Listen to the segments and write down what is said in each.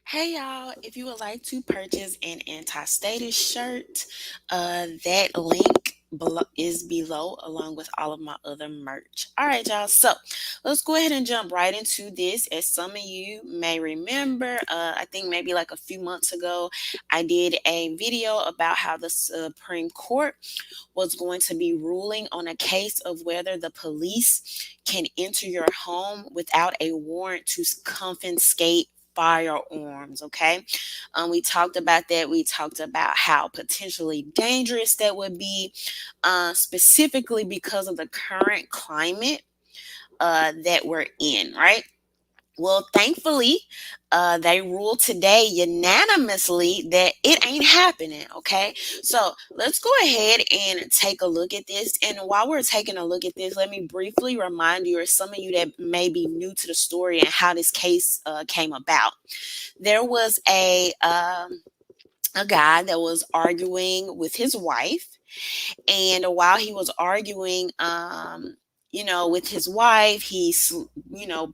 Hey y'all, if you would like to purchase an anti-status shirt, that link is below along with all of my other merch. All right, y'all. So let's go ahead and jump right into this. As some of you may remember, I think maybe like a few months ago, I did a video about how the Supreme Court was going to be ruling on a case of whether the police can enter your home without a warrant to confiscate firearms. Okay, we talked about that. We talked about how potentially dangerous that would be, specifically because of the current climate that we're in, right? Well, thankfully, they ruled today unanimously that it ain't happening. Okay, so let's go ahead and take a look at this. And while we're taking a look at this, let me briefly remind you, or some of you that may be new to the story and how this case came about. There was a guy that was arguing with his wife, and while he was arguing, with his wife,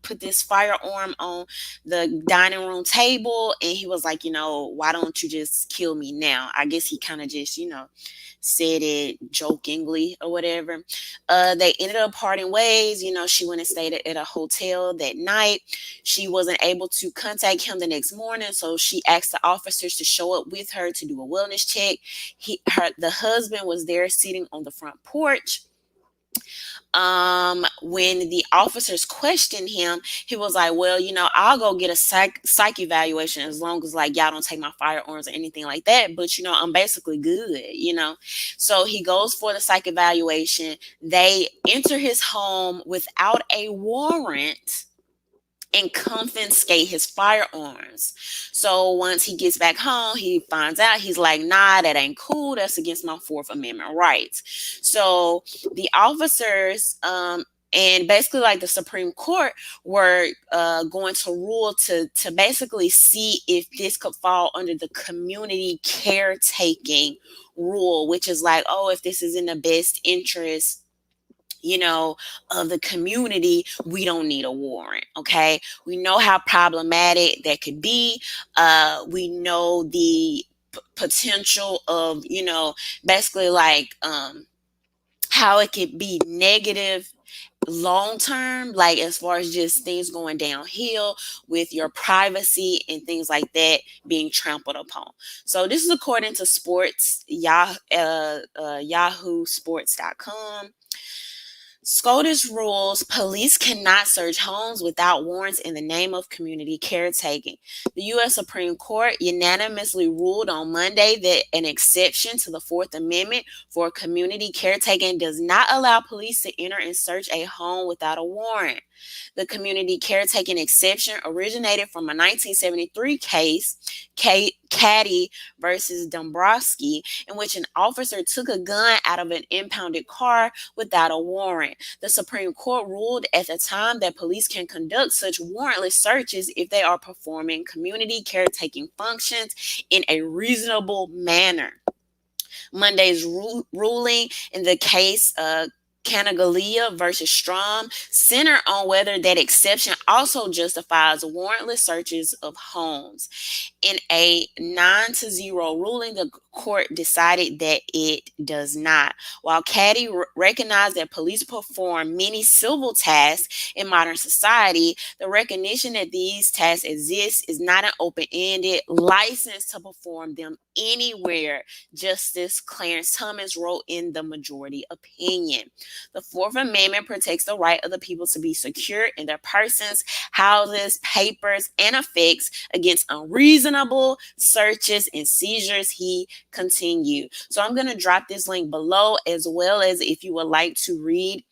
put this firearm on the dining room table, and he was like, why don't you just kill me now? I guess he kind of just, said it jokingly or whatever. They ended up parting ways. She went and stayed at a hotel that night. She wasn't able to contact him the next morning, so she asked the officers to show up with her to do a wellness check. The husband was there sitting on the front porch. When the officers questioned him, he was like, well, I'll go get a psych evaluation as long as like y'all don't take my firearms or anything like that, but I'm basically good. So he goes for the psych evaluation. They enter his home without a warrant and confiscate his firearms. So once he gets back home, he finds out, he's like, nah, that ain't cool. That's against my Fourth Amendment rights. So the officers, and basically like the Supreme Court were going to rule to basically see if this could fall under the community caretaking rule, which is like, oh, if this is in the best interest of the community, we don't need a warrant. Okay. We know how problematic that could be. We know the potential of, basically like, how it could be negative long term, like as far as just things going downhill with your privacy and things like that being trampled upon. So this is according to yahoosports.com. SCOTUS rules police cannot search homes without warrants in the name of community caretaking. The U.S. Supreme Court unanimously ruled on Monday that an exception to the Fourth Amendment for community caretaking does not allow police to enter and search a home without a warrant. The community caretaking exception originated from a 1973 case, Caddy versus Dombrowski, in which an officer took a gun out of an impounded car without a warrant. The Supreme Court ruled at the time that police can conduct such warrantless searches if they are performing community caretaking functions in a reasonable manner. Monday's ruling in the case Canagalia versus Strom center on whether that exception also justifies warrantless searches of homes. In a 9-0 ruling, the court decided that it does not. While Caddy recognized that police perform many civil tasks in modern society, the recognition that these tasks exist is not an open-ended license to perform them anywhere, Justice Clarence Thomas wrote in the majority opinion. The Fourth Amendment protects the right of the people to be secure in their persons, houses, papers, and effects against unreasonable searches and seizures, he continued. So I'm going to drop this link below, as well as if you would like to read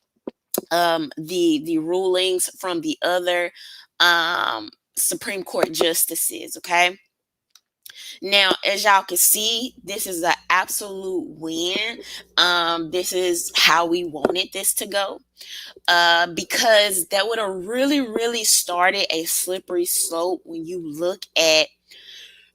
the rulings from the other Supreme Court justices, okay? Now, as y'all can see, this is an absolute win. This is how we wanted this to go, because that would have really, really started a slippery slope when you look at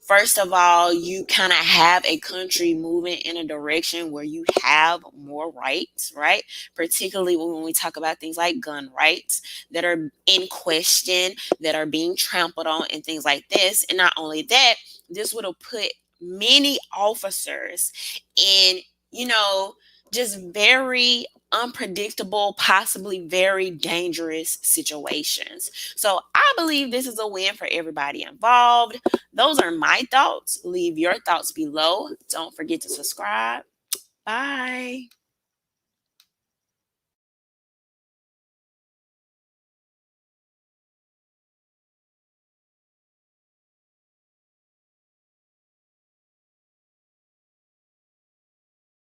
First of all, you kind of have a country moving in a direction where you have more rights, right? Particularly when we talk about things like gun rights that are in question, that are being trampled on, and things like this. And not only that, this would have put many officers in, you know, just very unpredictable, possibly very dangerous situations. So I believe this is a win for everybody involved. Those are my thoughts. Leave your thoughts below. Don't forget to subscribe. Bye.